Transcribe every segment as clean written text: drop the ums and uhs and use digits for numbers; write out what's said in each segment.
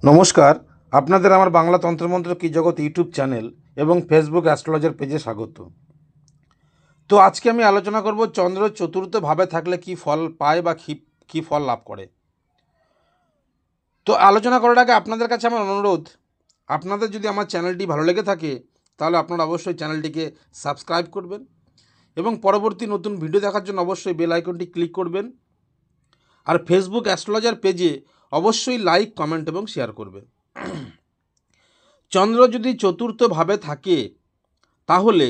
নমস্কার, আপনাদের আমার বাংলা তন্ত্রমন্ত্র কি জগৎ ইউটিউব চ্যানেল এবং ফেসবুক অ্যাস্ট্রোলজার পেজে স্বাগত। তো আজকে আমি আলোচনা করব চন্দ্র চতুর্থ ভাবে থাকলে কি ফল পায় বা কি ফল লাভ করে। তো আলোচনা করার আগে আপনাদের কাছে আমার অনুরোধ, আপনাদের যদি আমার চ্যানেলটি ভালো লেগে থাকে তাহলে আপনারা অবশ্যই চ্যানেলটিকে সাবস্ক্রাইব করবেন এবং পরবর্তী নতুন ভিডিও দেখার জন্য অবশ্যই বেল আইকনটি ক্লিক করবেন। আর ফেসবুক অ্যাস্ট্রোলজার পেজে অবশ্যই লাইক, কমেন্ট এবং শেয়ার করবেন। চন্দ্র যদি চতুর্থ ভাবে থাকে তাহলে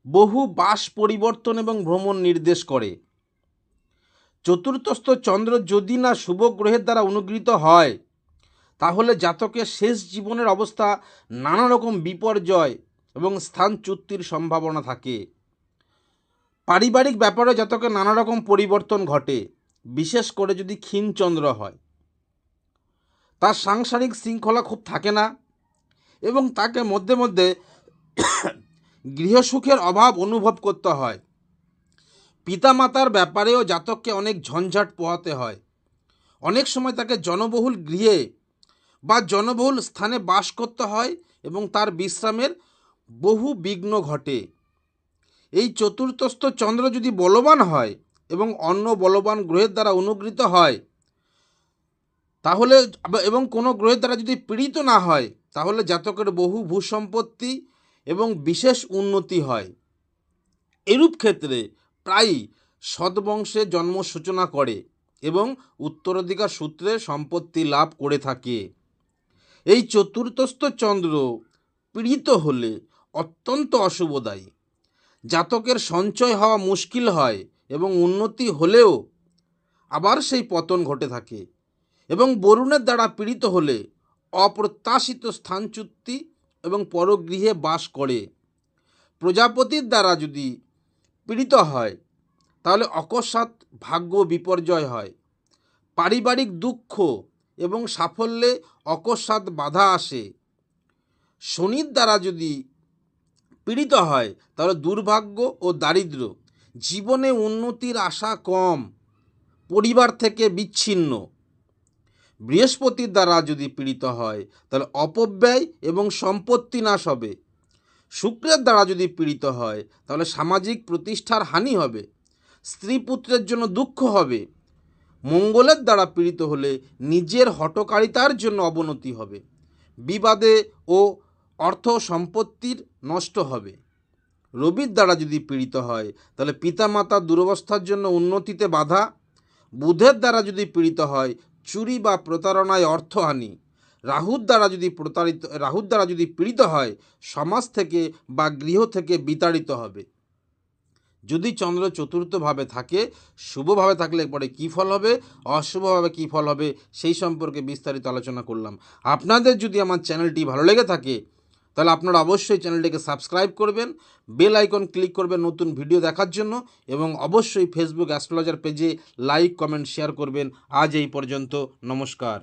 বহু বাস পরিবর্তন এবং ভ্রমণ নির্দেশ করে। চতুর্থস্থ চন্দ্র যদি না শুভ গ্রহের দ্বারা অনুগৃহীত হয় তাহলে জাতকের শেষ জীবনের অবস্থা নানা রকম বিপর্যয় এবং স্থানচ্যুতির সম্ভাবনা থাকে। পারিবারিক ব্যাপারে জাতকের নানা রকম পরিবর্তন ঘটে, বিশেষ করে যদি ক্ষীণ চন্দ্র হয়। তার সাংসারিক শৃঙ্খলা খুব থাকে না এবং তাকে মধ্যে মধ্যে গৃহসুখের অভাব অনুভব করতে হয়। পিতামাতার ব্যাপারেও জাতককে অনেক ঝঞ্ঝাট পোহাতে হয়। অনেক সময় তাকে জনবহুল গৃহে বা জনবহুল স্থানে বাস করতে হয় এবং তার বিশ্রামের বহু বিঘ্ন ঘটে। এই চতুর্থস্থ চন্দ্র যদি বলবান হয় এবং অন্য বলবান গ্রহের দ্বারা অনুগৃহীত হয় তাহলে এবং কোনো গ্রহের দ্বারা যদি পীড়িত না হয় তাহলে জাতকের বহু ভূসম্পত্তি এবং বিশেষ উন্নতি হয়। এরূপ ক্ষেত্রে প্রায়ই সদ্বংশে জন্ম সূচনা করে এবং উত্তরাধিকার সূত্রে সম্পত্তি লাভ করে থাকে। এই চতুর্থস্থ চন্দ্র পীড়িত হলে অত্যন্ত অশুভদায়ী। জাতকের সঞ্চয় হওয়া মুশকিল হয় এবং উন্নতি হলেও আবার সেই পতন ঘটে থাকে। এবং বরুণের দ্বারা পীড়িত হলে অপ্রত্যাশিত স্থানচ্যুতি এবং পরগৃহে বাস করে। প্রজাপতির দ্বারা যদি পীড়িত হয় তাহলে অকস্মাৎ ভাগ্য বিপর্যয় হয়। পারিবারিক দুঃখ এবং সাফল্যে অকস্মাৎ বাধা আসে। শনির দ্বারা যদি পীড়িত হয় তাহলে দুর্ভাগ্য ও দারিদ্র্য, জীবনে উন্নতির আশা কম, পরিবার থেকে বিচ্ছিন্ন। বৃহস্পতির দ্বারা যদি পীড়িত হয় তাহলে অপব্যয় এবং সম্পত্তি নাশ হবে। শুক্রের দ্বারা যদি পীড়িত হয় তাহলে সামাজিক প্রতিষ্ঠার হানি হবে, স্ত্রী পুত্রের জন্য দুঃখ হবে। মঙ্গলের দ্বারা পীড়িত হলে নিজের হঠকারিতার জন্য অবনতি হবে, বিবাদে ও অর্থ সম্পত্তির নষ্ট হবে। রবির দ্বারা যদি পীড়িত হয় তাহলে পিতামাতার দুরবস্থার জন্য উন্নতিতে বাধা। বুধের দ্বারা যদি পীড়িত হয় চুরি বা প্রতারণায় অর্থহানি। রাহুর দ্বারা যদি পীড়িত হয় সমাজ থেকে বা গৃহ থেকে বিতাড়িত হবে। যদি চন্দ্র চতুর্থভাবে থাকে, শুভভাবে থাকলে পরে কী ফল হবে, অশুভভাবে কী ফল হবে সেই সম্পর্কে বিস্তারিত আলোচনা করলাম। আপনাদের যদি আমার চ্যানেলটি ভালো লেগে থাকে তাহলে আপনারা অবশ্যই চ্যানেলটিকে সাবস্ক্রাইব করবেন, বেল আইকন ক্লিক করবেন নতুন ভিডিও দেখার জন্য এবং অবশ্যই ফেসবুক অ্যাস্ট্রোলজার পেজে লাইক, কমেন্ট, শেয়ার করবেন। আজ এই পর্যন্ত, নমস্কার।